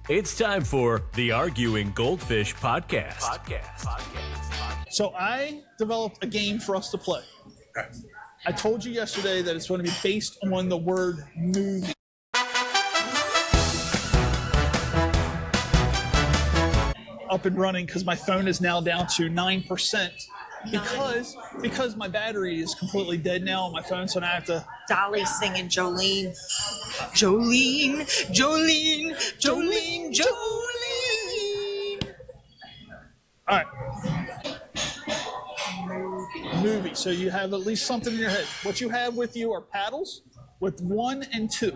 It's time for the Arguing Goldfish podcast. So I developed a game for us to play. Okay. I told you yesterday that it's going to be based on the word movie. Up and running because my phone is now down to 9% because my battery is completely dead now on my phone, so now I have to. Dolly singing Jolene. Jolene, Jolene, Jolene, Jolene. All right. Movie. So you have at least something in your head. What you have with you are paddles with 1 and 2.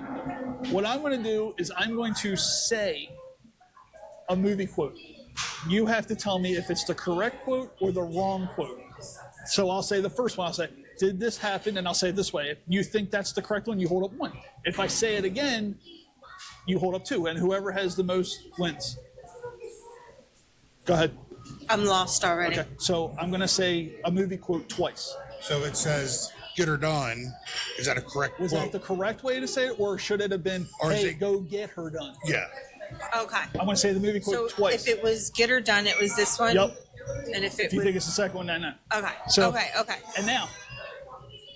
What I'm going to do is I'm going to say a movie quote. You have to tell me if it's the correct quote or the wrong quote. So I'll say the first one. I'll say, did this happen? And I'll say it this way. If you think that's the correct one, you hold up 1. If I say it again, you hold up 2. And whoever has the most wins. Go ahead. I'm lost already. Okay. So I'm going to say a movie quote twice. So it says, get her done. Is that a correct Was quote? that the correct way to say it? Or should it have been, Or is hey, it- go get her done? Yeah. Okay. I'm going to say the movie quote So twice. if it was Get Her Done, it was this one? Yep. And if it If you was... think it's the second one, no. Okay. So- okay. And now,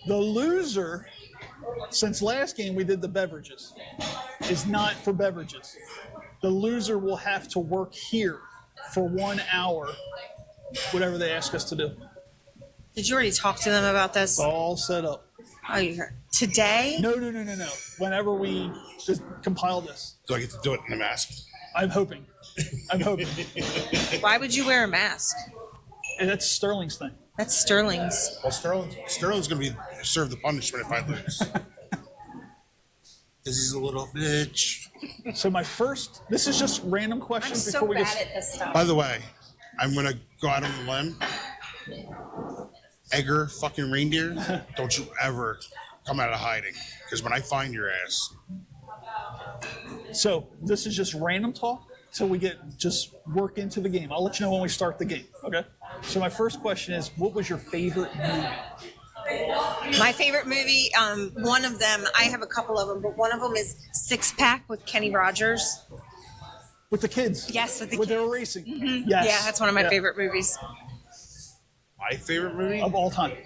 the loser, since last game we did the beverages, is not for beverages. The loser will have to work here for 1 hour, whatever they ask us to do. Did you already talk to them about this? All set up. Oh, you heard. Today? No. Whenever we just compile this, Do I get to do it in the mask? I'm hoping. Why would you wear a mask? And that's Sterling's thing. That's Sterling's. Well, Sterling's going to be served the punishment if I lose. Because he's a little bitch. So my first, this is just random I'm questions so before we bad get. at this stuff. By the way, I'm going to go out on a limb. Egger fucking reindeer, don't you ever come out of hiding. Because when I find your ass, So this is just random talk till we just work into the game. I'll let you know when we start the game. Okay. So my first question is, what was your favorite movie? My favorite movie, one of them, I have a couple of them, but one of them is Six Pack with Kenny Rogers. With the kids. Yes, with the When they kids. were racing. Mm-hmm. Yes. Yeah, that's one of my Yeah. favorite movies. my favorite movie? Of all time.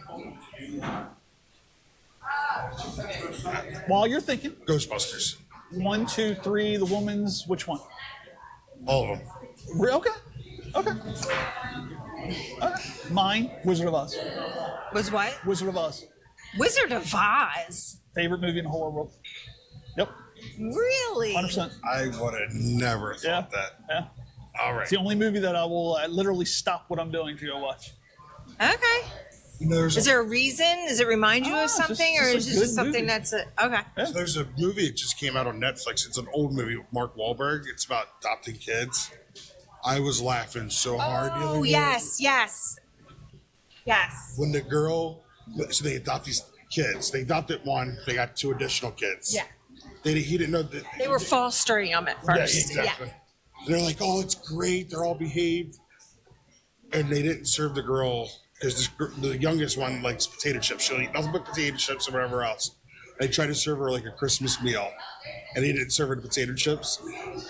While you're thinking, Ghostbusters. 1, 2, 3, the woman's, which one? All of them. Okay. Mine, Wizard of Oz. Was what? Wizard of Oz. Wizard of Oz. Favorite movie in the whole world. Yep. Really? 100%. I would have never thought that. Yeah. All right. It's the only movie that I will literally stop what I'm doing to go watch. Okay. You know, Is there a reason? Does it remind you of just- something, or just a is it just good something movie. that's okay? Yeah. There's a movie that just came out on Netflix. It's an old movie with Mark Wahlberg. It's about adopting kids. I was laughing so hard the other Oh day. yes. When the girl, so they adopt these kids. They adopted one. They got 2 additional kids. Yeah. He didn't know that. They were fostering them at Yeah, first. exactly. They're like, oh, it's great. They're all behaved. And they didn't serve the girl because the youngest one likes potato chips. She'll eat nothing but potato chips and whatever else. They tried to serve her like a Christmas meal, and they didn't serve her the potato chips.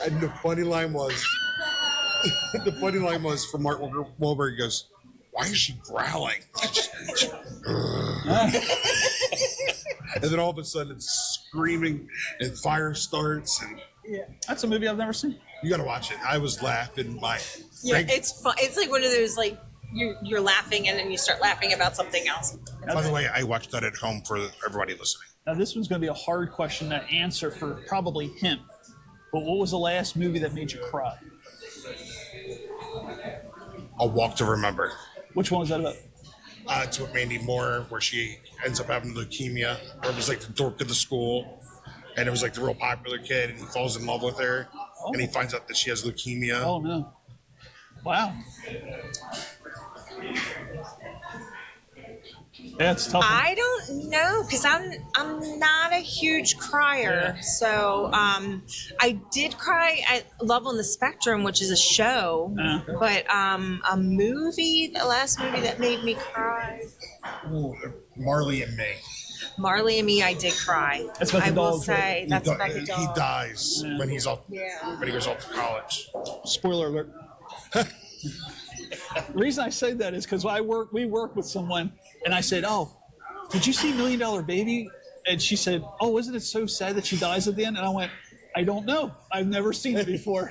And the funny line was, from Mark Wahlberg. He goes, "Why is she growling?" And then all of a sudden, it's screaming, and fire starts, and That's a movie I've never seen. you got to watch it. I was laughing my. Yeah, it's fun. It's like one of those like you're laughing and then you start laughing about something else. By the way, I watched that at home for everybody listening. Now, this one's going to be a hard question to answer for probably him. But what was the last movie that made you cry? A Walk to Remember. Which one was that about? It's with Mandy Moore, where she ends up having leukemia, or it was like the dork of the school, and it was like the real popular kid, and he falls in love with her, and he finds out that she has leukemia. Oh, no. Wow. Yeah, it's tough. I don't know because I'm not a huge crier. Yeah. So I did cry at Love on the Spectrum, which is a show, but a movie, the last movie that made me cry. Ooh, Marley and Me. Marley and Me, I did cry. That's about the I will dogs, right? say that's about the He dog. dies when he's off. Yeah. When he goes off to college. Spoiler alert. The reason I say that is because we work with someone, and I said, "Oh, did you see $1 Million Baby?" And she said, "Oh, isn't it so sad that she dies at the end?" And I went, "I don't know. I've never seen it before."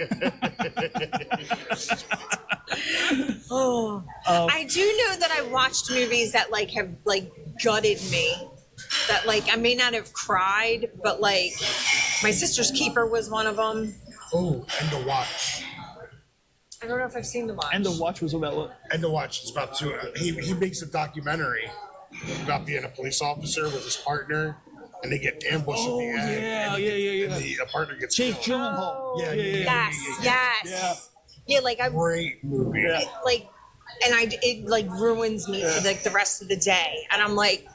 I do know that I watched movies that like have like gutted me. That like I may not have cried, but like My Sister's Keeper was one of them. Oh, and The Watch. I don't know if I've seen The Watch. And The Watch was about what? And The Watch is about to. He makes a documentary about being a police officer with his partner, and they get ambushed at the end. Yeah. And the partner gets Jake killed. Gyllenhaal. Yes. Yeah, like I Great movie. Yeah. like, and it like ruins me for like the rest of the day, and I'm like,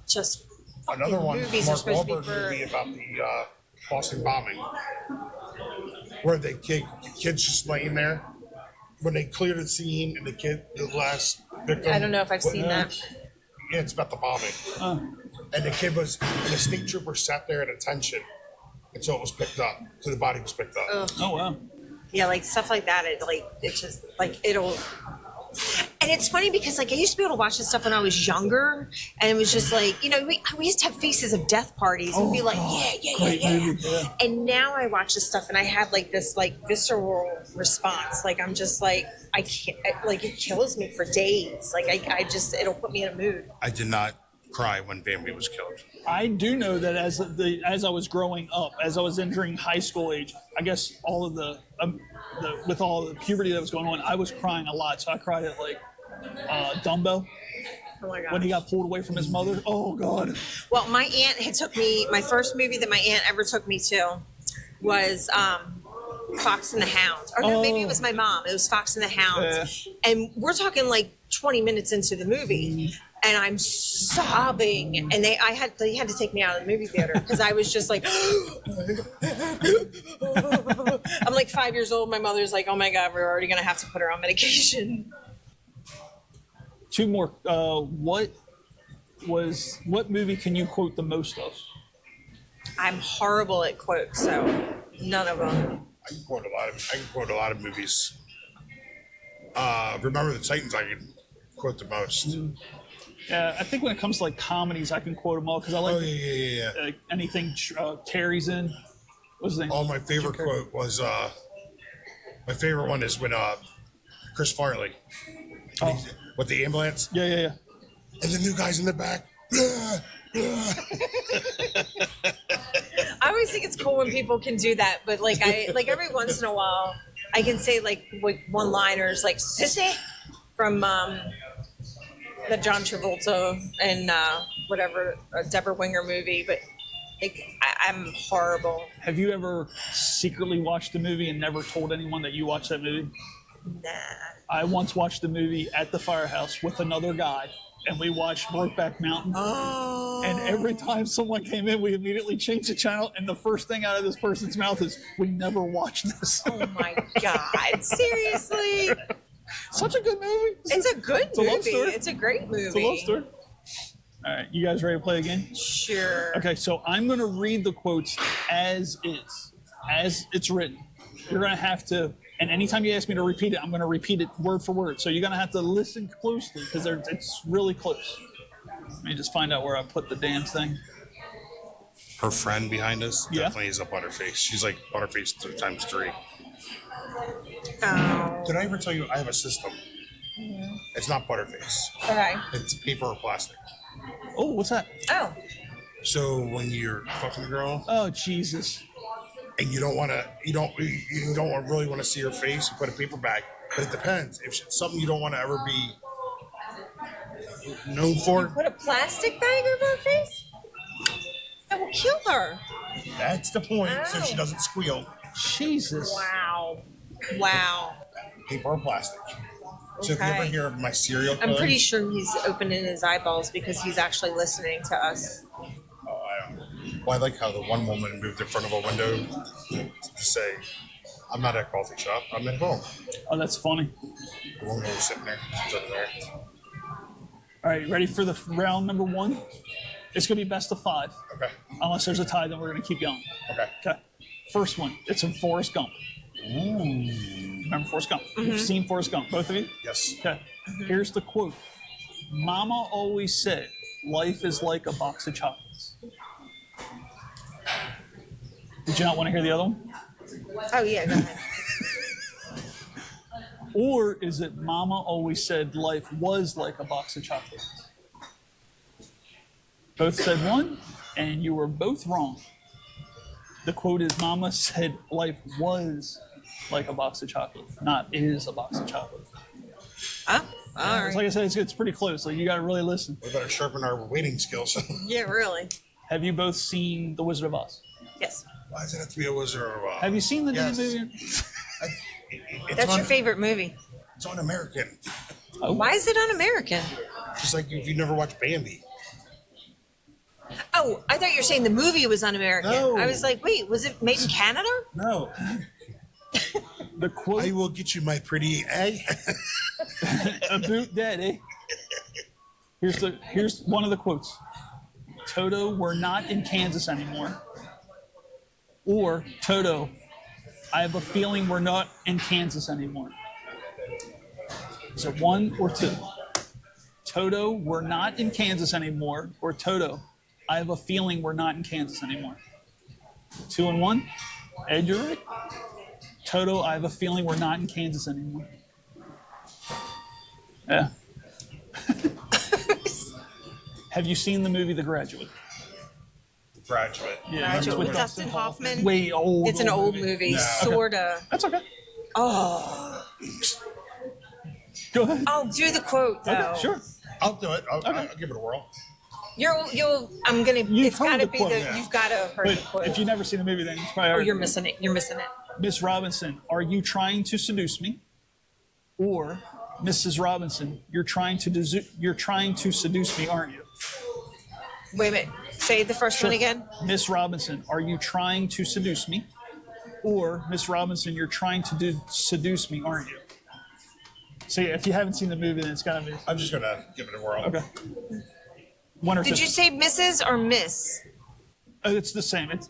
just Another one, movies are Mark supposed to be Wahlberg for- movie about the Boston bombing, where the kid's just laying there. When they clear the scene and the last victim. I don't know if I've seen that. Yeah, it's about the bombing. And the kid and the state trooper sat there at attention until it was picked up, until the body was picked up. Ugh. Oh wow. Yeah, like stuff like that. It's just like it'll. And it's funny because like I used to be able to watch this stuff when I was younger, and it was just like we used to have Faces of Death parties and be like Great yeah. movie, yeah. And now I watch this stuff and I have like this like visceral response. Like I'm just like I can't like it kills me for days. Like I just it'll put me in a mood. I did not cry when Bambi was killed. I do know that as I was growing up, as I was entering high school age, I guess all of with all the puberty that was going on, I was crying a lot. So I cried at like Dumbo Oh my god. when he got pulled away from his mother. Oh God. Well, my aunt had took me. My first movie that my aunt ever took me to was Fox and the Hound. Or no, maybe it was my mom. It was Fox and the Hound. Yeah. And we're talking like 20 minutes into the movie, and I'm sobbing. And they had to take me out of the movie theater because I was just like, I'm like 5 years old. My mother's like, oh my god, we're already gonna have to put her on medication. Two more. What movie can you quote the most of? I'm horrible at quotes, so none of them. I can quote a lot of movies. Remember the Titans, I can quote the most. Yeah, I think when it comes to like comedies, I can quote them all because I like Yeah. anything Terry's in. What's his name? Oh, my favorite quote was my favorite one is when Chris Farley with the ambulance Yeah. and the new guys in the back. I always think it's cool when people can do that, but like every once in a while, I can say like one-liners like "sissy" from the John Travolta and whatever Deborah Winger movie, but like I'm horrible. Have you ever secretly watched a movie and never told anyone that you watched that movie? Nah. I once watched a movie at the firehouse with another guy, and we watched Brokeback Mountain. Oh. And every time someone came in, we immediately changed the channel, and the first thing out of this person's mouth is, "We never watched this." Oh my god! Seriously? Such a good movie. It's a good movie. a love story. It's a great movie. It's a love story. All right, you guys ready to play a game? Sure. Okay, so I'm going to read the quotes as is, as it's written. You're going to have to, and anytime you ask me to repeat it, I'm going to repeat it word for word. So you're going to have to listen closely because it's really close. Let me just find out where I put the damn thing. Her friend behind us Yeah. definitely is a Butterface. She's like Butterface times 3. Oh. Did I ever tell you I have a system? It's not Butterface. Okay. It's paper or plastic. Oh, what's that? Oh. So when you're fucking a girl Oh, Jesus. and you don't really want to see her face, you put a paper bag. But it depends. If it's something you don't want to ever be known for, Put a plastic bag over her face? That will kill her. that's the point. So she doesn't squeal. Jesus. Wow. Wow. Paper or plastic. So if you ever Okay. hear of my serial killer, I'm pretty sure he's opening his eyeballs because he's actually listening to us. Well, I like how the one woman moved in front of a window to say, "I'm not at a coffee shop. I'm at home." Oh, that's funny. The woman was sitting there. She's over there. All right, ready for the round number one? It's going to be best of 5. Okay. Unless there's a tie, then we're going to keep going. Okay. Okay. First one. It's in Forrest Gump. Remember Forrest Gump? You've seen Forrest Gump, both of you? Yes. Okay. Here's the quote. Mama always said, life is like a box of chocolates. Did you not want to hear the other one? Oh yeah, go ahead. Or is it Mama always said life was like a box of chocolates? Both said one, and you were both wrong. The quote is Mama said life was like a box of chocolates, not is a box of chocolates. Oh, all right. Like I said, it's pretty close. Like you got to really listen. We better sharpen our waiting skills. Yeah, really. Have you both seen The Wizard of Oz? Yes. Why does it have to be a wizard or a... Have you seen the new Yes. movie? That's your favorite movie. It's on American. Why is it un-American? Just like if you never watched Bambi. Oh, I thought you were saying the movie was un-American. No. I was like, wait, was it made in Canada? No. The quote. I will get you my pretty egg. A boot dead, eh? Here's one of the quotes. Toto, we're not in Kansas anymore. Or Toto, I have a feeling we're not in Kansas anymore. Is it 1 or 2? Toto, we're not in Kansas anymore. Or Toto, I have a feeling we're not in Kansas anymore. 2 and 1. Ed, you're right. Toto, I have a feeling we're not in Kansas anymore. Yeah. Have you seen the movie The Graduate? Graduate. Yeah, Graduate with with Dustin Hoffman. Way old. It's an old movie, sorta. That's okay. Oh, Go ahead. I'll do the quote though. Okay, sure. I'll do it. I'll give it a whirl. I'm gonna. It's heard gotta the be quote, the. yeah. You've gotta heard the But quote. if you've never seen the movie, then it's probably Oh, already. you're missing it. You're missing it. Miss Robinson, are you trying to seduce me? Or Mrs. Robinson, you're trying to seduce me, aren't you? Wait a minute. Say the first one again. Miss Robinson, are you trying to seduce me? Or Miss Robinson, you're trying to seduce me, aren't you? So yeah, if you haven't seen the movie, then it's gotta be. I'm just gonna give it a whirl. Okay. 1 or 2. Did you say Mrs. or Miss? It's the same. It's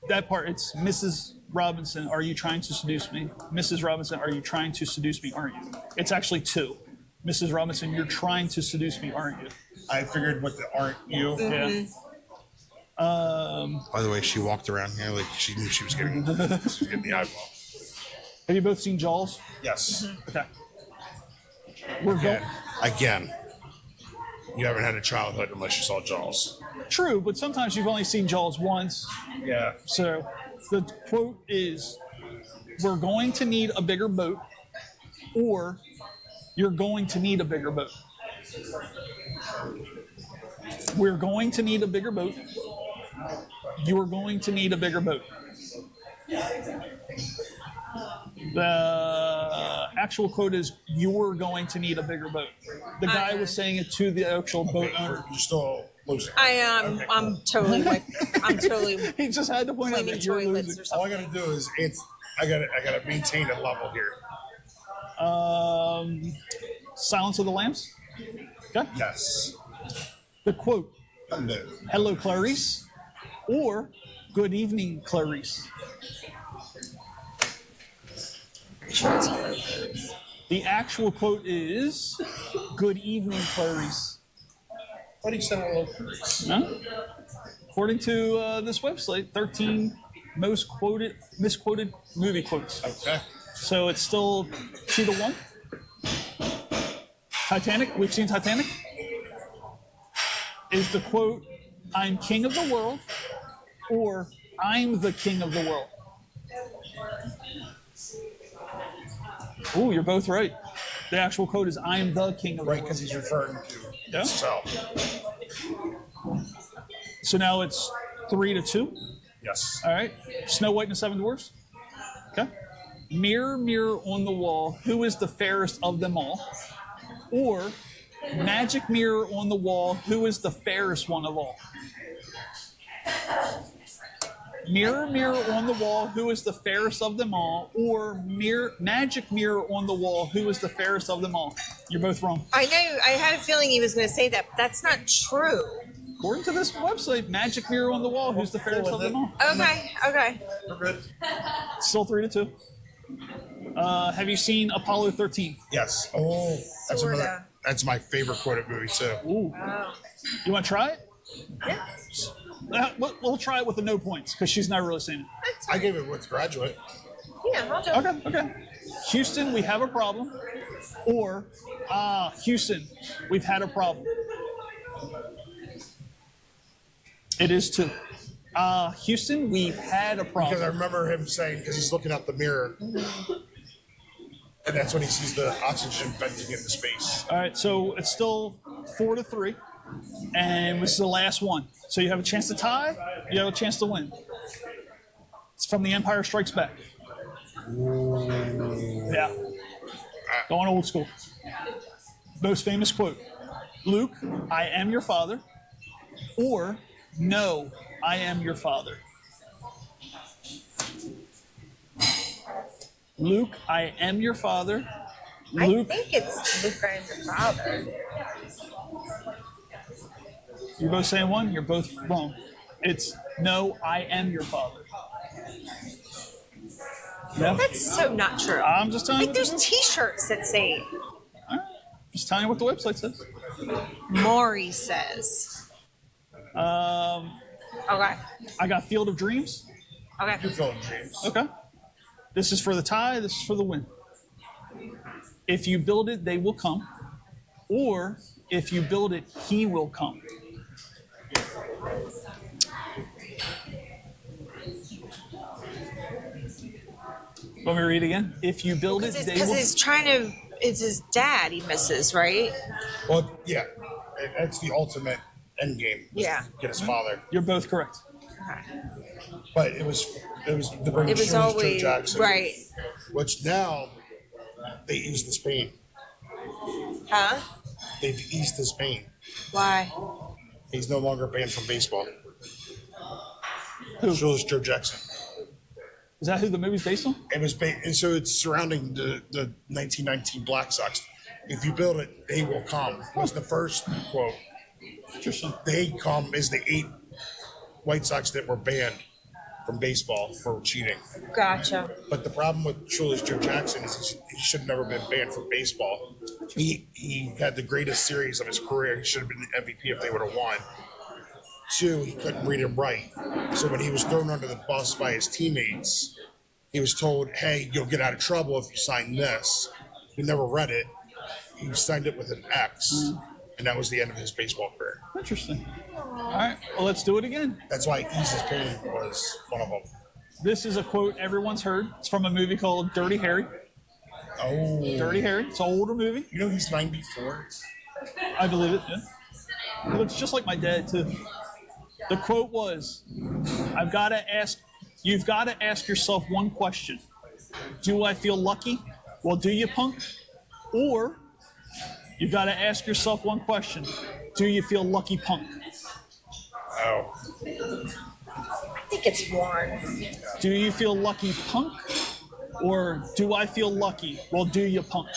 that part. It's Mrs. Robinson, are you trying to seduce me? Mrs. Robinson, are you trying to seduce me, aren't you? It's actually 2. Mrs. Robinson, you're trying to seduce me, aren't you? I figured with the aren't you. Yeah. By the way, she walked around here like she knew she was getting the eyeball. Have you both seen Jaws? Yes. Okay. We're going. Again, you haven't had a childhood unless you saw Jaws. True, but sometimes you've only seen Jaws once. Yeah. So the quote is, we're going to need a bigger boat, or you're going to need a bigger boat. We're going to need a bigger boat. You're going to need a bigger boat. The actual quote is, you're going to need a bigger boat. The guy was saying it to the actual boat owner. You're still losing. I'm totally like, I'm totally He just had to point out cleaning that you're toilets losing. or something. All I gotta do is I gotta maintain a level here. Silence of the Lambs. Okay. Yes. The quote, No. hello, Clarice, or good evening, Clarice. The actual quote is, good evening, Clarice. What do you say hello, Clarice? No? According to this website, 13 misquoted movie quotes. Okay. So it's still 2-1. Titanic, we've seen Titanic. Is the quote, I'm king of the world, or I'm the king of the world? Ooh, you're both right. The actual quote is, I'm the king of the Right, world. because he's referring to himself. So now it's 3-2. Yes. All right. Snow White and the Seven Dwarfs. Okay. Mirror, mirror on the wall, who is the fairest of them all? Or magic mirror on the wall, who is the fairest one of all? Mirror, mirror on the wall, who is the fairest of them all? Or magic mirror on the wall, who is the fairest of them all? You're both wrong. I know. I had a feeling he was going to say that, but that's not true. According to this website, magic mirror on the wall. Who's the fairest of them all? Okay. We're good. Still 3-2. Have you seen Apollo 13? Yes. Oh, that's Sorta. That's my favorite quoted movie too. Ooh. Oh. You want to try it? Yeah. We'll try it with the no points because she's not really seen it. I gave it with Graduate. Yeah, I'll do it. Okay. Houston, we have a problem. Or, Houston, we've had a problem. It is 2. Houston, we've had a problem. Because I remember him saying, because he's looking out the mirror, and that's when he sees the oxygen venting into space. All right, so it's still 4-3, and this is the last one. So you have a chance to tie, you have a chance to win. It's from The Empire Strikes Back. Yeah. Going old school. Most famous quote. Luke, I am your father. Or, no, I am your father. Luke, I am your father. Luke, I think it's Luke, I am your father. you're both saying one, you're both wrong. It's no, I am your father. Yeah. That's so not true. I'm just telling you. Like, there's T-shirts that say All right. Just telling you what the website says. Maury says. Okay. I got Field of Dreams. You Okay. feel James. Okay. This is for the tie. This is for the win. If you build it, they will come. Or if you build it, he will come. Want me to read again? If you build it, they Because will. he's trying to. It's his dad he misses, right? Well, yeah, that's the ultimate end game. Yeah. Get his father. You're both correct. Okay. But it was the British It was Joe always Jackson, right. which now they eased his pain. Huh? They've eased his pain. Why? He's no longer banned from baseball. Who? Julius Joe Jackson. Is that who the movie's based on? It was and so it's surrounding the 1919 Black Sox. If you build it, they will come. Was the first quote. Interesting. They come is the 8 White Sox that were banned from baseball for cheating. Gotcha. But the problem with Julius Joe Jackson is he should have never been banned from baseball. He had the greatest series of his career. He should have been the MVP if they would have won. 2, he couldn't read and write. So when he was thrown under the bus by his teammates, he was told, hey, you'll get out of trouble if you sign this. He never read it. He signed it with an X, and that was the end of his baseball career. Interesting. All right. Well, let's do it again. That's why Ease His Pain was one of them. This is a quote everyone's heard. It's from a movie called Dirty Harry. Oh. Dirty Harry. It's an older movie. You know he's 94? I believe it. Yeah. He looks just like my dad too. The quote was, you've got to ask yourself one question. Do I feel lucky? Well, do you, punk? Or you've got to ask yourself one question. Do you feel lucky, punk? Oh. I think it's Warren. Do you feel lucky, punk? Or do I feel lucky? Well, do you, punk?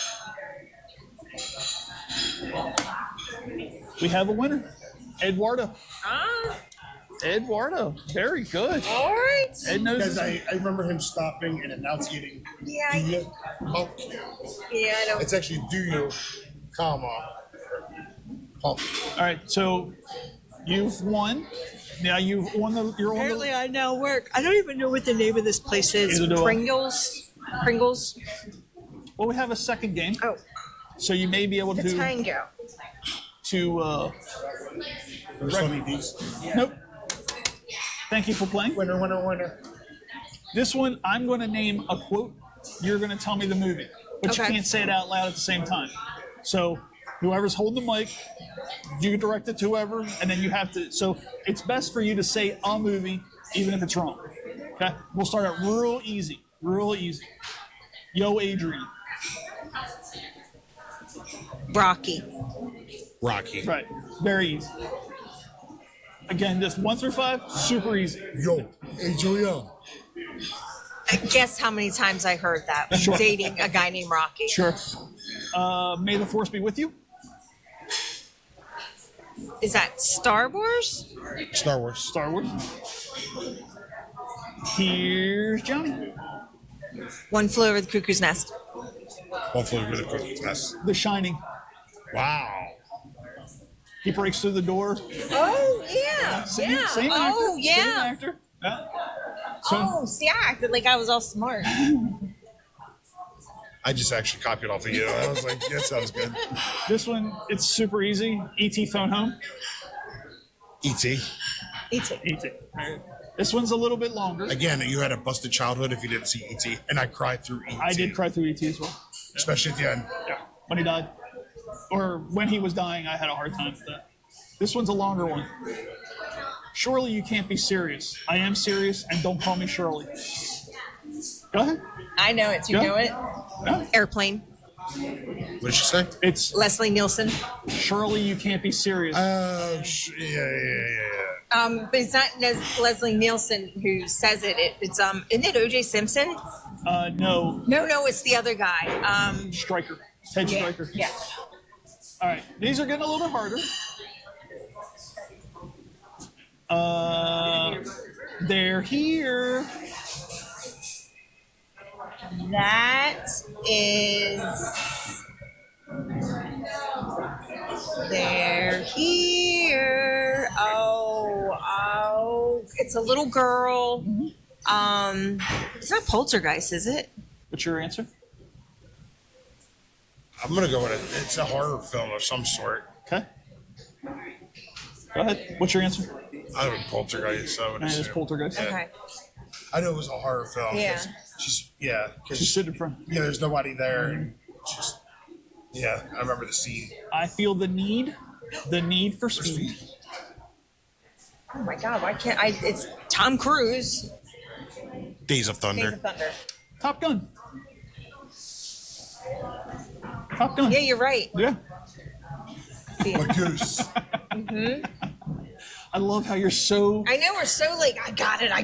We have a winner. Eduardo. Ah, Eduardo. Very good. all right. Ed knows Because his- I remember him stopping and enunciating, Yeah, do you, punk? Yeah, I don't. It's actually do you, comma, punk. All right, so you've won. Now you're on Apparently, the. I now work. I don't even know what the name of this place is. Neither do I. Pringles. Well, we have a second game, Oh, so you may be able the to Tango. There's so many D's. Nope. Thank you for playing. Winner, winner, winner. This one, I'm going to name a quote. You're going to tell me the movie, but you Okay. can't say it out loud at the same time. So whoever's holding the mic, you direct it to whoever, and then you have to. So it's best for you to say a movie, even if it's wrong. Okay? We'll start out real easy. Real easy. Yo, Adrian. Rocky. Rocky. Right. Very easy. Again, just 1 through 5, super easy. Yo, Adrian. Guess how many times I heard that Sure. dating a guy named Rocky. Sure. May the Force be with you. Is that Star Wars? Star Wars. Star Wars. Here's Johnny. One Flew Over the Cuckoo's Nest. Hopefully with a Cuckoo's Nest. The Shining. Wow. He breaks through the door. Oh yeah, Same, yeah. same actor. Oh Same yeah. actor. Yeah. So, Oh, see, I acted like I was all smart. I just actually copied off of you. I was like, that sounds good. this one, it's super easy. E.T. Phone Home. E.T. E.T. E.T. This one's a little bit longer. Again, you had a busted childhood if you didn't see E.T. And I cried through E.T. I did cry through E.T. as well. Especially at the end. Yeah, when he died. Or when he was dying, I had a hard time with that. This one's a longer one. Surely you can't be serious. I am serious, and don't call me Shirley. Go ahead. I know it. You Yeah. know it. Yeah. Airplane. What did she say? It's Leslie Nielsen. Surely you can't be serious. Oh, yeah. But it's not Leslie Nielsen who says it. Isn't it O.J. Simpson? No, No, it's the other guy. Striker. Ted Yeah, Striker. yeah. All right, these are getting a little bit harder. They're here. That is. They're here. Oh, it's a little girl. It's not Poltergeist, is it? What's your answer? I'm going to go with it. It's a horror film of some sort. Okay. Go ahead. What's your answer? I would Poltergeist. I would And it's assume. Poltergeist. Yeah. Okay. I know it was a horror film. Yeah. She's, She's sitting in front. yeah, there's nobody there. And just, yeah, I remember the scene. I feel the need for speed. Oh my God! Why can't I? It's Tom Cruise. Days of Days Thunder. of Thunder. Top Gun. Top Gun. Yeah, you're right. Yeah. A goose. I love how you're so. I know we're so like, I got it, I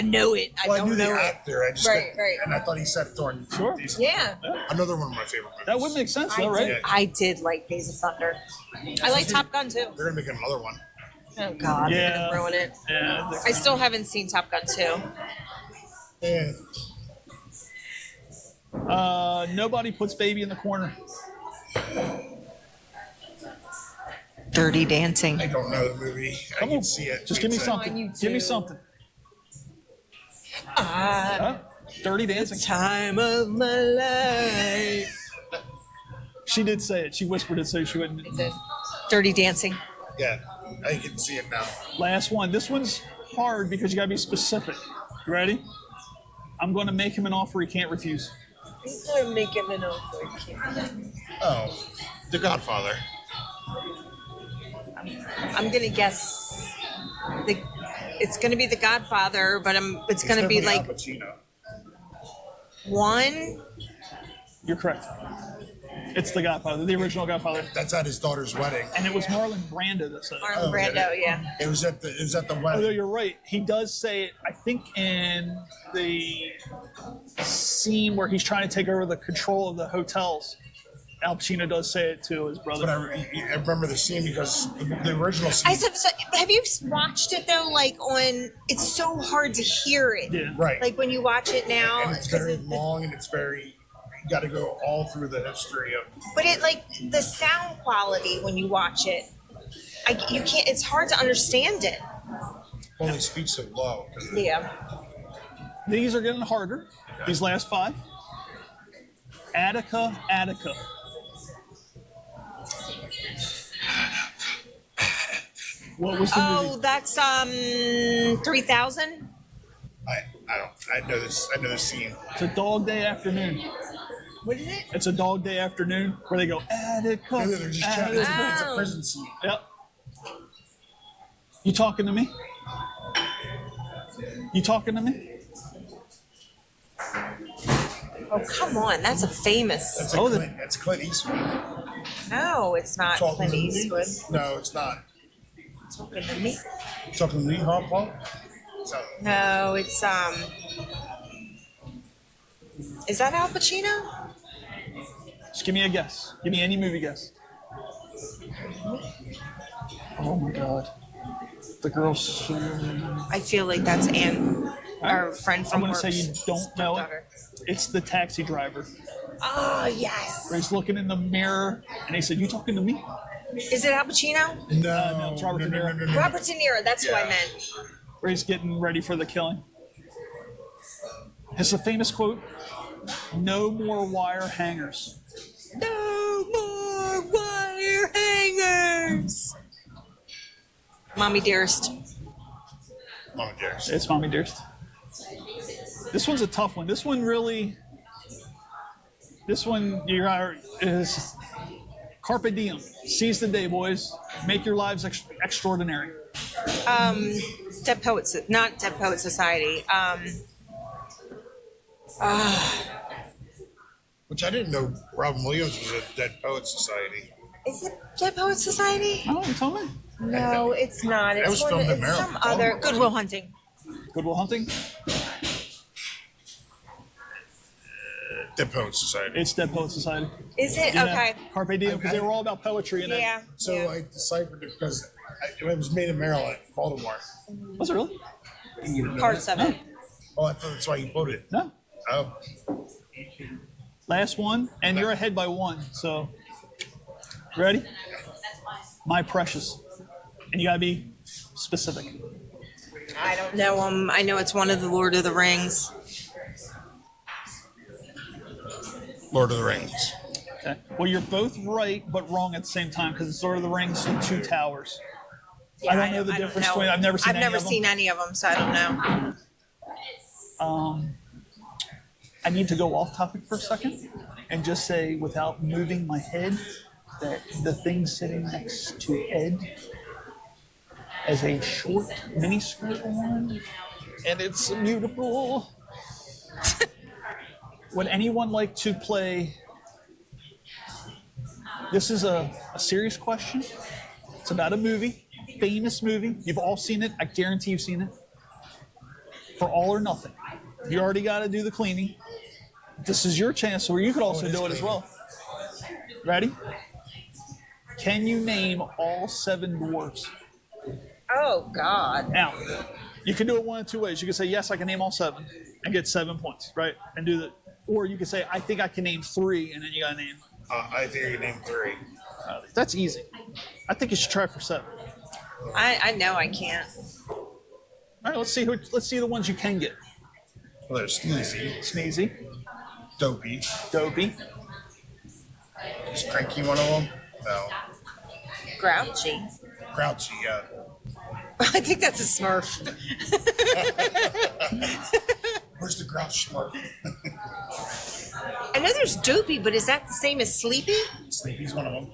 know it. I Well, I don't knew the know it. actor. I just Right, couldn't- right. And I thought he said Thorn. Sure. Yeah. Another one of my favorite movies. That would make sense, though, right? I did like Days of Thunder. I like Top Gun too. They're gonna make another one. Oh God, they're Yeah. gonna ruin it. Yeah. I still haven't seen Top Gun 2. Yeah. Nobody puts baby in the corner. Dirty Dancing. I don't know the movie. I Come can on. see it. Just give me It's something. you Give me do. something. Huh? Dirty Dancing. Time of my life. She did say it. She whispered it so she wouldn't. Dirty Dancing. Yeah, I can see it now. Last one. This one's hard because you gotta be specific. You ready? I'm gonna make him an offer he can't refuse. He's gonna make him an offer. Oh, The Godfather. I'm gonna guess it's gonna be The Godfather, but it's gonna be like definitely Al Pacino. one. You're correct. It's the Godfather, the original Godfather, That's at his daughter's wedding. and it was Marlon Brando that said it. Marlon Brando, yeah. It was at the Although wedding. you're right, he does say it. I think in the scene where he's trying to take over the control of the hotels, Al Pacino does say it to his brother. But I remember the scene because the original scene. Have you watched it though? Like on, it's so hard to hear it. Yeah. Right. Like when you watch it now, And it's 'cause very long and it's very. You got to go all through the history of. but it like the sound quality when you watch it, you can't. It's hard to understand it. Well, they speak so low. Yeah. These are getting harder. These last five. Attica. What was the Oh, movie? that's 3000. I know this. I know the scene. It's a dog day afternoon. What is it? It's a dog day afternoon where they go Attica. And they're just chatting. It's Attica. a prison scene. Yep. You talking to me? You talking to me? Oh, come on. That's a famous. That's Oh, That's Clint Eastwood. No, it's not Talking Clint to me? Eastwood. No, it's not. Talking to me? Talking to me, huh, Paul? So, No, it's Is that Al Pacino? Just give me a guess. Give me any movie guess. Oh my God. The girl's. I feel like that's Anne, our friend I'm from going work. to say you don't know it. It's the taxi driver. Oh, yes. Where he's looking in the mirror and he said, "You talking to me?" Is it Al Pacino? No, it's Robert De Niro. Robert De Niro, that's who I meant. Where he's getting ready for the killing. It's a famous quote: "No more wire hangers." No more wire hangers. Mommy Dearest. Mama Dearest. It's Mommy Dearest. This one's a tough one. This one is carpe diem. Seize the day, boys. Make your lives extraordinary. Dead Poets, not Dead Poet Society. Which I didn't know Robin Williams was a Dead Poets Society. Is it Dead Poet Society? Oh, you told me. No, it's not. It's was filmed in Maryland. some other Good Will Hunting. Good Will Hunting. Dead Poets Society. It's Dead Poet Society. Is it? Yeah. Okay. Carpe diem, because they were all about poetry. And Yeah. So yeah. I deciphered it because it was made in Maryland, Baltimore. Was it really? Parts of it. Oh, I thought that's why you quoted it. No. Oh, Last one, and you're ahead by one. So, ready? My Precious. And you gotta be specific. I don't know. I know it's one of the Lord of the Rings. Lord of the Rings. Okay. Well, you're both right, but wrong at the same time because it's Lord of the Rings and Two Towers. I don't know the difference between. I've never seen. Any of them, so I don't know. I need to go off topic for a second and just say, without moving my head, that the thing sitting next to Ed has a short mini skirt on, and it's beautiful. Would anyone like to play? This is a serious question. It's about a movie, famous movie. You've all seen it. I guarantee you've seen it. For All or Nothing. You already got to do the cleaning. This is your chance where you could also do it as well. Ready? Can you name all 7 dwarves? Oh God. Now, you can do it one of 2 ways. You can say, yes, I can name all 7 and get 7 points, right? And do the, or you can say, I think I can name 3, and then you got to name. I think I can name 3. That's easy. I think you should try for 7. I know I can't. All right, let's see the ones you can get. Well, there's Sneezy, Sneezy, Dopey. Dopey, Is Cranky one of them? No. Grouchy. Grouchy, yeah. I think that's a Smurf. Where's the Grouch Smurf? I know there's Dopey, but is that the same as Sleepy? Sleepy's one of them.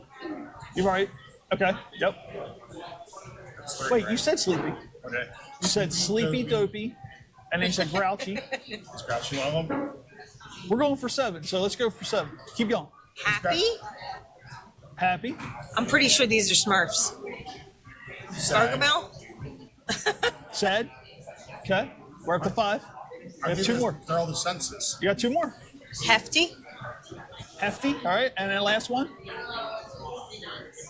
you're right. Okay, yep. That's 3, Wait, right? you said Sleepy. Okay. You said Sleepy, Dopey, and then you said Grouchy. Is Grouchy one of them? We're going for 7, so let's go for 7. Keep going. Happy? Happy, I'm pretty sure these are Smurfs. Gargamel? sad. Okay, we're up to 5. We have 2 more. They're all the senses. You got 2 more. Hefty? Hefty, all right, and then last one.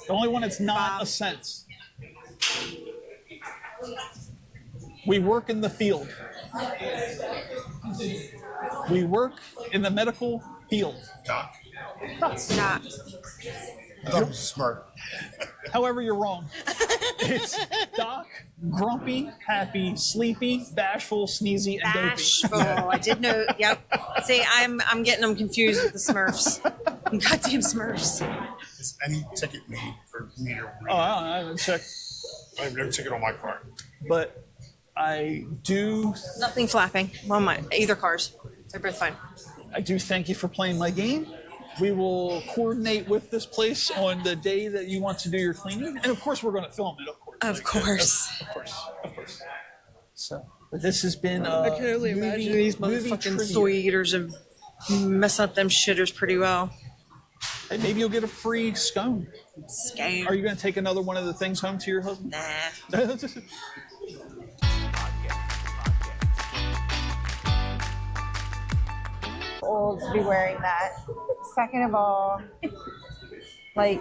The only one that's not Bob. a sense. We work in the field. We work in the medical field. Doc. Not. I thought it was smart. However, you're wrong. It's Doc, Grumpy, Happy, Sleepy, Bashful, Sneezy, and Dopey. Bashful. I did know. Yep. See, I'm getting them confused with the Smurfs. Goddamn Smurfs. Is any ticket made for me to read? Oh, I haven't checked, I have no ticket on my car. but I do Nothing flapping. Well, either cars. They're both fine. thank you for playing my game. We will coordinate with this place on the day that you want to do your cleaning, and of course, we're going to film it. Of course. Of course. So, but this has been. I can only imagine these motherfucking soy eaters have messed up them shitters pretty well. Hey, maybe you'll get a free scone. Scam. Are you going to take another one of the things home to your husband? Nah. Old to be wearing that. Second of all, Like,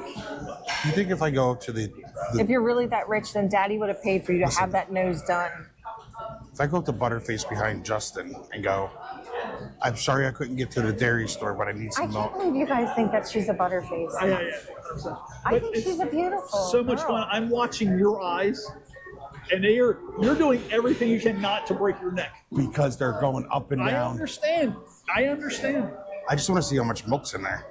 You think if I go to the if you're really that rich, then Daddy would have paid for you to have that nose done. if I go up to Butterface behind Justin and go, I'm sorry I couldn't get to the dairy store, but I need I some can't milk. believe you guys think that she's a butterface. Yeah. I But think it's she's a beautiful. So much girl. fun. I'm watching your eyes, and you're doing everything you can not to break your neck. Because they're going up and I down. understand. I I just want to see how much milk's in there.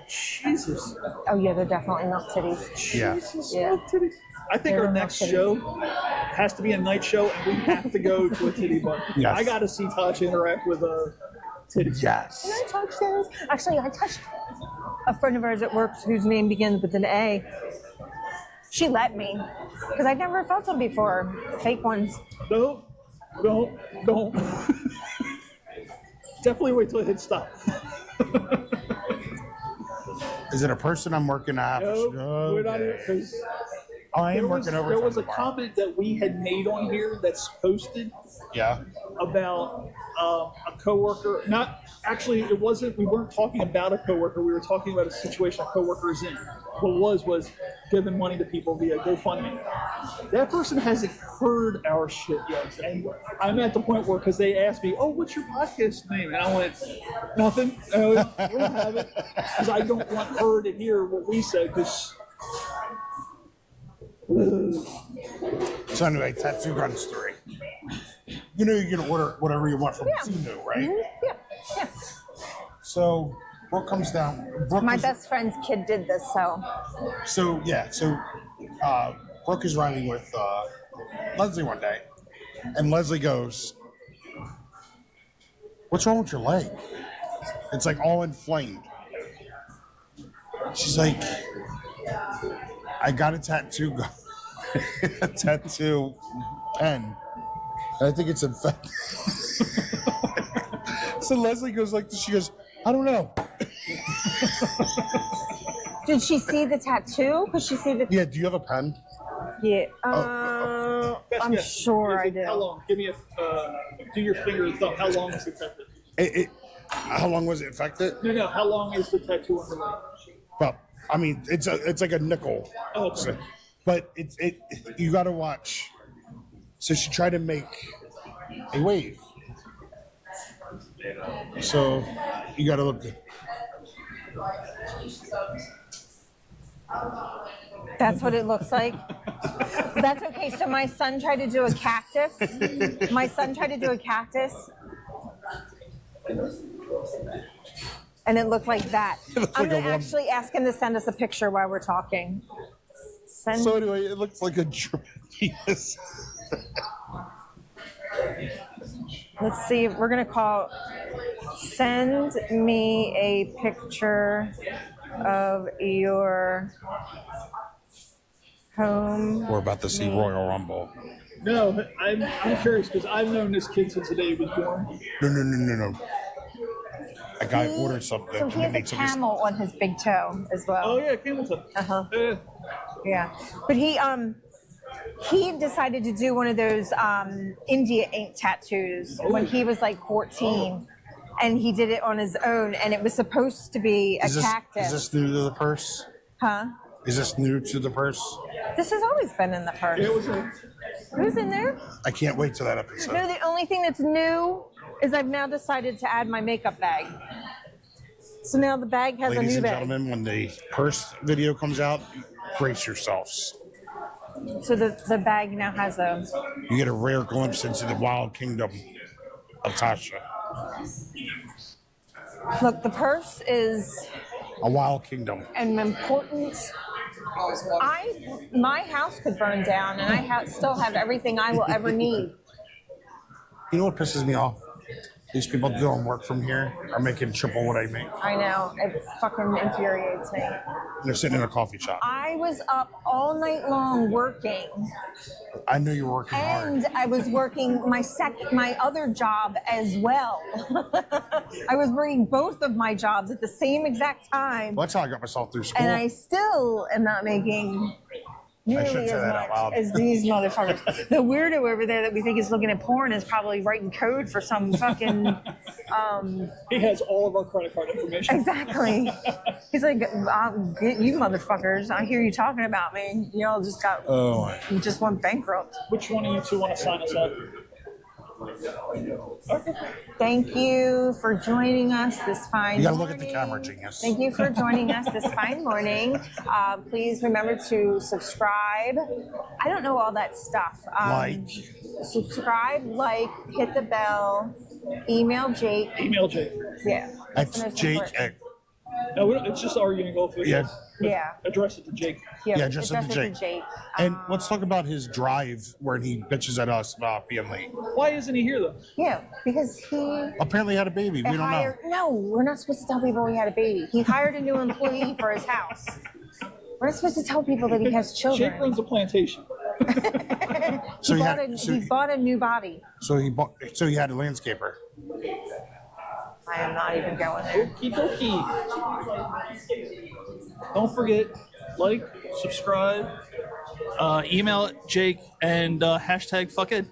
Jesus. Oh yeah, they're definitely milk titties. Yeah. Jesus. Yeah. Milk titties. I think They're our milk next titties. show has to be a night show, and we have to go to a titty bar. Yes. I got to see Tasha interact with titties. Yes. Can I touch those? Actually, I touched a friend of ours at work whose name begins with an A. She let me because I'd never felt them before. Fake ones. No, don't. Definitely wait till it hits stop. Is it a person I'm working at? No, we're not here because I am there working over. was a comment that we had made on here that's posted Yeah. about a coworker. Not actually, it wasn't. We weren't talking about a coworker. We were talking about a situation a coworker is in. What was giving money to people via GoFundMe. That person hasn't heard our shit yet, and I'm at the point where because they asked me, "Oh, what's your podcast name?" and I went, "Nothing. We don't have it," because I don't want her to hear what we said because. So anyway, tattoo runs 3. You know you're gonna order whatever you want from Temu, right? Mm-hmm. Yeah. So Brooke comes down. My best friend's kid did this, so. So Brooke is riding with Leslie one day, and Leslie goes, "What's wrong with your leg? It's like all inflamed." She's like, "I got a tattoo, a tattoo pen. And I think it's infected." So Leslie goes like this. She goes, "I don't know." Did she see the tattoo? Could she see the? Yeah. Do you have a pen? Yeah. Best I'm guess. sure I do. How long? Give me do your finger and thumb. How long is the tattoo? How long was it infected? No. How long is the tattoo on the leg? Well, I mean, it's like a nickel. Oh, okay. But you got to watch. So she tried to make a wave. So you got to look. That's what it looks like. That's okay. So my son tried to do a cactus. And it looked like that. I'm going to actually ask him to send us a picture while we're talking. So anyway, it looks like a penis. Let's see. We're going to call. Send me a picture of your home. We're about to see Royal Rumble. No, I'm curious because I've known this kid since the day he was born. No. A guy ordered something. So he has a camel on his big toe as well. Oh yeah, Camilton. Yeah, but he decided to do one of those India ink tattoos when he was like 14, and he did it on his own, and it was supposed to be a cactus. Is this new to the purse? Huh? Is this new to the purse? This has always been in the purse. It was Who's in there? I can't wait till that episode. No, the only thing that's new is I've now decided to add my makeup bag. So now the bag has Ladies a new and bag. gentlemen, when the purse video comes out, brace yourselves. So the bag now has a. You get a rare glimpse into the wild kingdom of Tasha. Look, the purse is A wild kingdom. an important. My house could burn down, and I still have everything I will ever need. You know what pisses me off? These people doing work from here are making triple what I make. I know, it fucking infuriates me. They're sitting in a coffee shop. I was up all night long working, I knew you were working hard. and I was working my other job as well. I was working both of my jobs at the same exact time, Well, that's how I got myself through school. and I still am not making I nearly shouldn't say as that out loud. much as these motherfuckers. The weirdo over there that we think is looking at porn is probably writing code for some fucking. He has all of our credit card information. Exactly. He's like, get you motherfuckers. I hear you talking about me. Y'all just got. Oh, You just went bankrupt. Which one of you two want to sign us up? Thank you for joining us this fine you gotta morning. look at the camera, genius. Thank you for joining us this fine morning. Please remember to subscribe. I don't know all that stuff. Subscribe, like, hit the bell, email Jake. Email Jake. Yeah. That's Jake. No, it's just Arguing Goldfish. Yeah. Yeah. Address it to Jake. Yeah, just address to it Jake. And let's talk about his drive where he bitches at us about being late. Why isn't he here though? Yeah, because he Apparently had a baby. We don't know. No, we're not supposed to tell people he had a baby. He hired a new employee for his house. We're not supposed to tell people that he has children. Jake runs a plantation. So he bought a new body. So he had a landscaper. I am not even going there. Okie dokie. Don't forget, like, subscribe, email it, Jake, and hashtag fuck Ed.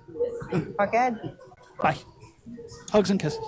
Fuck Ed. Bye. Hugs and kisses.